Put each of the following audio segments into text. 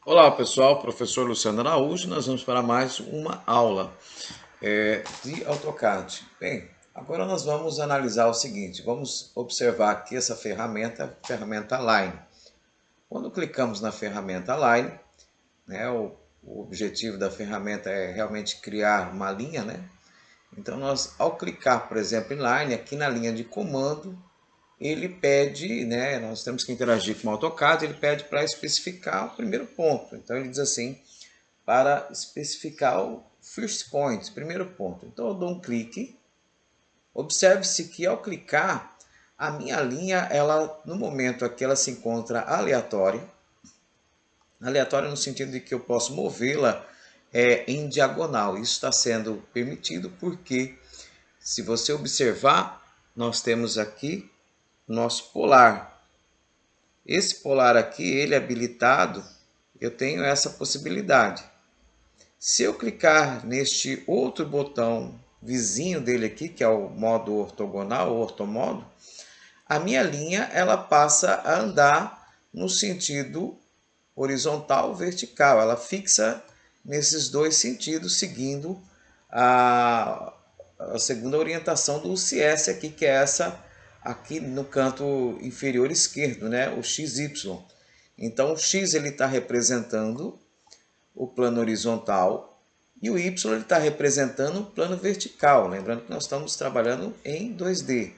Olá pessoal, professor Luciano Araújo, nós vamos para mais uma aula de AutoCAD. Bem, agora nós vamos analisar o seguinte, vamos observar aqui essa ferramenta, ferramenta Line. Quando clicamos na ferramenta Line, né, o objetivo da ferramenta é realmente criar uma linha, né? Então nós, ao clicar, por exemplo, em Line, aqui na linha de comando, ele pede, né, nós temos que interagir com o AutoCAD, ele pede para especificar o primeiro ponto. Então ele diz assim, para especificar o first point, primeiro ponto. Então eu dou um clique, observe-se que ao clicar, a minha linha, ela no momento aqui ela se encontra aleatória. Aleatória no sentido de que eu posso movê-la em diagonal. Isso está sendo permitido porque, se você observar, nós temos aqui nosso polar. Esse polar aqui, ele é habilitado, eu tenho essa possibilidade. Se eu clicar neste outro botão vizinho dele aqui, que é o modo ortogonal, ou ortomodo, a minha linha ela passa a andar no sentido horizontal ou vertical. Ela fixa nesses dois sentidos, seguindo a segunda orientação do UCS aqui, que é essa aqui no canto inferior esquerdo, né? O XY. Então o X ele está representando o plano horizontal e o Y está representando o plano vertical. Lembrando que nós estamos trabalhando em 2D.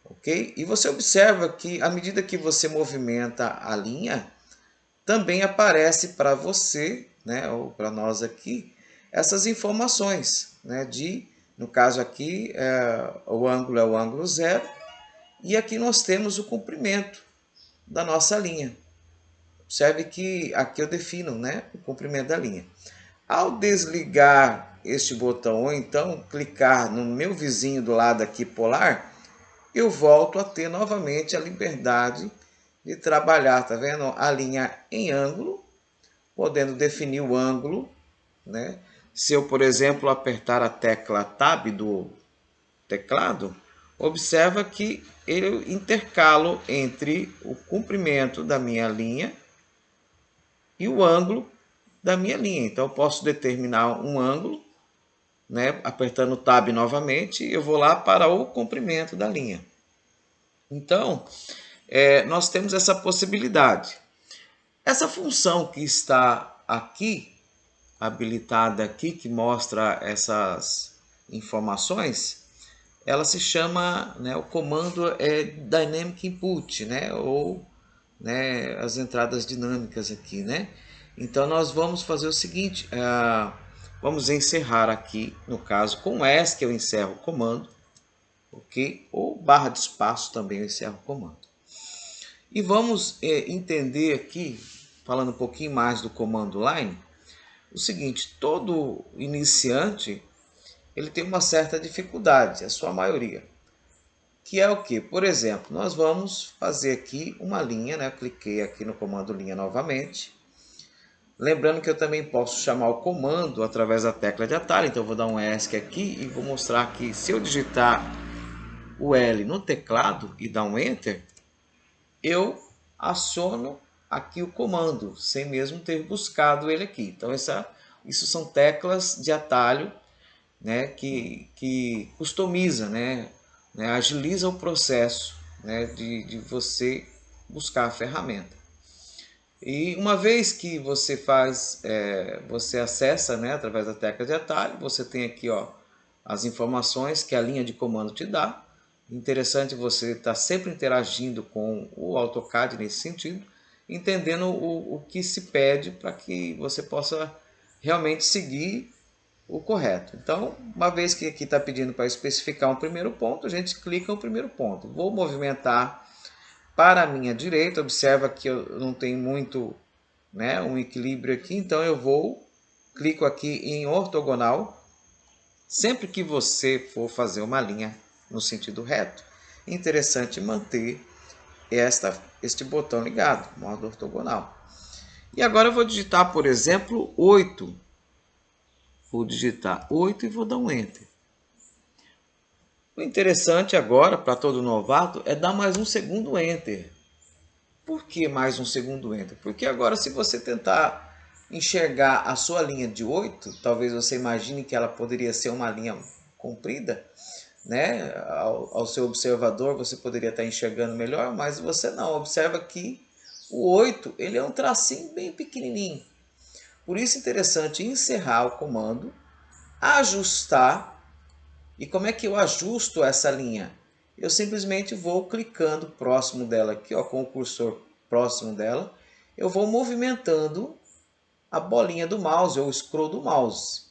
Ok? E você observa que à medida que você movimenta a linha, também aparece para você, né, ou para nós aqui, essas informações, né, no caso aqui, o ângulo é o ângulo zero, e aqui nós temos o comprimento da nossa linha. Observe que aqui eu defino, né, o comprimento da linha. Ao desligar este botão, ou então clicar no meu vizinho do lado aqui polar, eu volto a ter novamente a liberdade de trabalhar, tá vendo? A linha em ângulo, podendo definir o ângulo, né? Se eu, por exemplo, apertar a tecla Tab do teclado, observa que eu intercalo entre o comprimento da minha linha e o ângulo da minha linha. Então eu posso determinar um ângulo, né, apertando o Tab novamente, eu vou lá para o comprimento da linha. Então, nós temos essa possibilidade. Essa função que está aqui, habilitada aqui, que mostra essas informações, ela se chama, né, o comando é Dynamic Input, né, ou né, as entradas dinâmicas aqui, né? Então nós vamos fazer o seguinte, vamos encerrar aqui, no caso com ESC eu encerro o comando, ok? Ou barra de espaço também eu encerro o comando. E vamos entender aqui, falando um pouquinho mais do comando line, o seguinte, todo iniciante ele tem uma certa dificuldade, a sua maioria. Que é o que? Por exemplo, nós vamos fazer aqui uma linha, né? Eu cliquei aqui no comando linha novamente. Lembrando que eu também posso chamar o comando através da tecla de atalho, então eu vou dar um ESC aqui e vou mostrar que se eu digitar o L no teclado e dar um Enter, eu aciono aqui o comando, sem mesmo ter buscado ele aqui. Então isso são teclas de atalho, né, que customiza, né, agiliza o processo, né, de você buscar a ferramenta. E uma vez que você você acessa, né, através da tecla de atalho, você tem aqui, ó, as informações que a linha de comando te dá. Interessante você estar sempre interagindo com o AutoCAD nesse sentido, entendendo o que se pede para que você possa realmente seguir o correto. Então, uma vez que aqui está pedindo para especificar um primeiro ponto, a gente clica no primeiro ponto. Vou movimentar para a minha direita, observa que eu não tenho muito, né, um equilíbrio aqui, então eu clico aqui em ortogonal. Sempre que você for fazer uma linha no sentido reto, é interessante manter este botão ligado, modo ortogonal. E agora eu vou digitar, por exemplo, 8. Vou digitar 8 e vou dar um Enter. O interessante agora, para todo novato, é dar mais um segundo Enter. Por que mais um segundo Enter? Porque agora, se você tentar enxergar a sua linha de 8, talvez você imagine que ela poderia ser uma linha comprida, né? Ao seu observador você poderia estar enxergando melhor, mas você não. Observa que o 8 ele é um tracinho bem pequenininho. Por isso é interessante encerrar o comando, ajustar. E como é que eu ajusto essa linha? Eu simplesmente vou clicando próximo dela aqui, ó, com o cursor próximo dela. Eu vou movimentando a bolinha do mouse ou o scroll do mouse.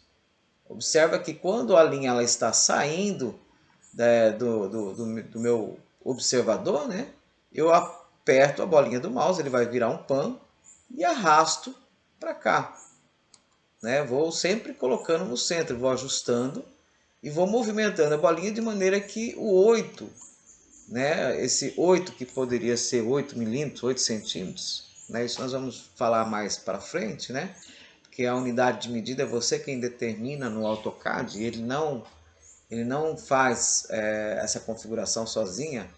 Observa que quando a linha ela está saindo do meu observador, né, eu aperto a bolinha do mouse, ele vai virar um pan e arrasto para cá. Né? Vou sempre colocando no centro, vou ajustando e vou movimentando a bolinha de maneira que o 8, né, esse 8 que poderia ser 8 milímetros, 8 centímetros, né, isso nós vamos falar mais para frente, né, porque a unidade de medida é você quem determina no AutoCAD, ele não faz essa configuração sozinha,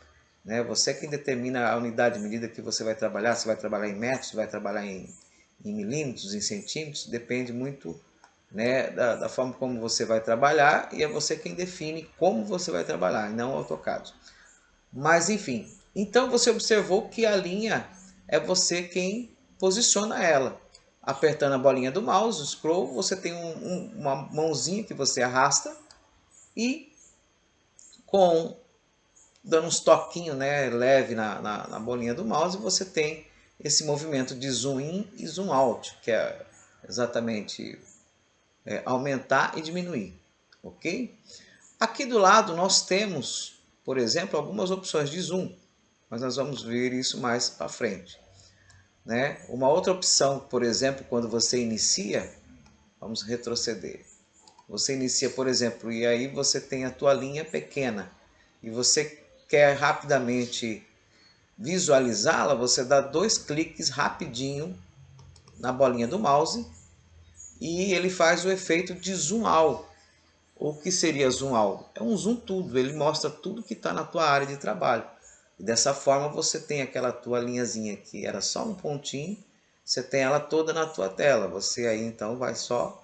né, você quem determina a unidade de medida que você vai trabalhar, se vai trabalhar em metros, se vai trabalhar em milímetros, em centímetros, depende muito, né, da forma como você vai trabalhar e é você quem define como você vai trabalhar, e não o AutoCAD. Mas enfim, então você observou que a linha é você quem posiciona ela. Apertando a bolinha do mouse, o scroll, você tem uma mãozinha que você arrasta e dando uns toquinhos, né, leve na bolinha do mouse, você tem esse movimento de zoom in e zoom out, que é exatamente aumentar e diminuir, ok? Aqui do lado nós temos, por exemplo, algumas opções de zoom, mas nós vamos ver isso mais para frente. Né? Uma outra opção, por exemplo, quando você inicia, vamos retroceder. Você inicia, por exemplo, e aí você tem a tua linha pequena e você quer rapidamente visualizá-la, você dá 2 cliques rapidinho na bolinha do mouse e ele faz o efeito de zoom out. O que seria zoom out? É um zoom tudo, ele mostra tudo que está na tua área de trabalho. E dessa forma você tem aquela tua linhazinha que era só um pontinho, você tem ela toda na tua tela. Você aí então vai só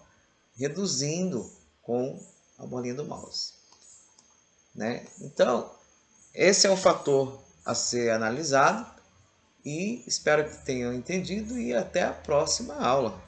reduzindo com a bolinha do mouse. Né? Então, esse é um fator a ser analisado e espero que tenham entendido e até a próxima aula.